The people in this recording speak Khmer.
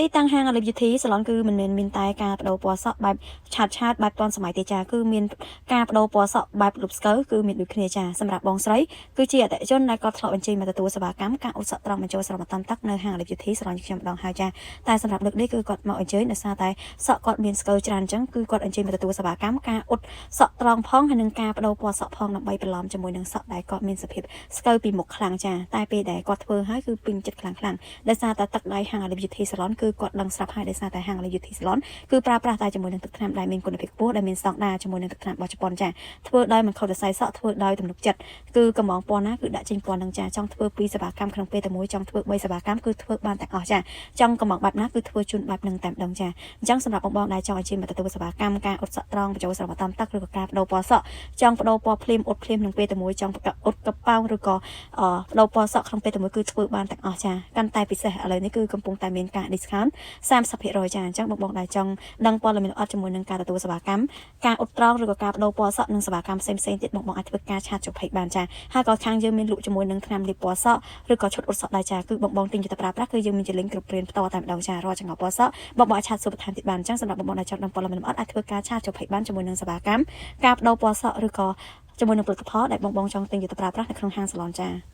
ទីតាំងហាងអាលីបយូធីសាឡនគឺមិនមែនមានតែការបដូរពណ៌សក់បែបឆាតបែបទាន់សម័យទេចាគឺមានការបដូរពណ៌សក់បែបលុបស្កើគឺមានដូចគ្នាចាសម្រាប់បងស្រីគឺជាអតិថិជនដែលគាត់ធ្លាប់បញ្ចេញមកទទួលសេវាកម្មការអ៊ុតសក់ត្រង់បញ្ចូលស្រមតាមទឹកនៅហាងអាលីបយូធីសាឡនខ្ញុំម្ដងហើយចាតែសម្រាប់លើកនេះគឺគាត់មកអញ្ជើញដោយសារតែសក់គាត់មានស្កើច្រើនអញ្ចឹងគឺគាត់អញ្ជើញមកទទួលសេវាកម្មការអ៊ុតសក់ត្រង់ផងហើយនឹងការបដូរពណ៌សក់ផងដើម្បីបន្លំជាមួយនឹងសក់ដែលគាត់មានសភាពស្កើពីមុខខ្លាំងចាតែពេលដែលគាត់ធ្វើហើយគឺពេញចិត្តខ្លាំងដោយសារតែទឹកដៃហាងអាលីបយូធីសាឡនគឺគាត់ដឹងស្រាប់ហើយដោយសារតែហាងអាលីបយូធីសាឡនគឺប្រើប្រាស់តែជាមួយនឹងទឹកថ្នាំដែលមានគុណភាពខ្ពស់ដែលមានស្តង់ដារជាមួយនឹងទឹកថ្នាំរបស់ជប៉ុនចាធ្វើដោយមិនខុសវិស័យសក់ធ្វើដោយទំនុកចិត្តគឺកំងពណ៌ណាគឺដាក់ចេញពណ៌នឹងចាចង់ធ្វើ2សេវាកម្មក្នុងពេលតែមួយចង់ធ្វើ3សេវាកម្មគឺធ្វើបានទាំងអស់ចាចង់កំងបែបណាគឺធ្វើជូនបែបនឹងតែម្ដងចាអញ្ចឹងសម្រាប់បងដែលចង់ឲ្យជិះមកទទួលសេវាកម្មការអ៊ុតសក់ត្រង់បញ្ចូលស្រមតាមទឹកឬក៏ការបដូរពណ៌សក់ចង់បដូរពណ៌ភ្លាមអ៊ុតភ្លាមក្នុងពេលតែមួយចង់អ៊ុតកប៉ោងឬក៏បដូរពណ៌សក់ក្នុងពេលតែមួយគឺធ្វើបានទាំងអស់ចាកាន់តែពិសេសឥឡូវនេះគឺកំពុងតែមានការ discount 30% ចាអញ្ចឹងបងដែលចង់ដឹងព័ត៌មានអត់ជាមួយនឹងការទទួលសេវាកម្មការអ៊ុតត្រង់ឬក៏ការបដូរពណ៌សក់និងសេវាកម្មផ្សេងៗទៀតបងអាចធ្វើការឆាតចុះភ័យបានចាហើយក៏ខាងយើងមានលក់ជាមួយនឹងថ្នាំលាបពណ៌សក់ឬក៏ឈុតអ៊ុតសក់ដែរចាគឺបងទិញទៅប្រើប្រាស់គឺយើងមានជាលីងគ្រប់ព្រានផ្ទាល់តែម្ដងចារាល់ចង្អុលពណ៌សក់បងអាចឆាតសួរបន្ថែមទៀតបានអញ្ចឹងសម្រាប់បងដែលចង់ដឹងព័ត៌មានអត់អាចធ្វើការឆាតចុះភ័យបានជាមួយនឹងសេវាកម្មការបដូរពណ៌សក់ឬក៏ជាមួយនឹងផលិតផលដែលបងចង់ទិញទៅប្រើប្រាស់នៅក្នុងហាងសាឡនចា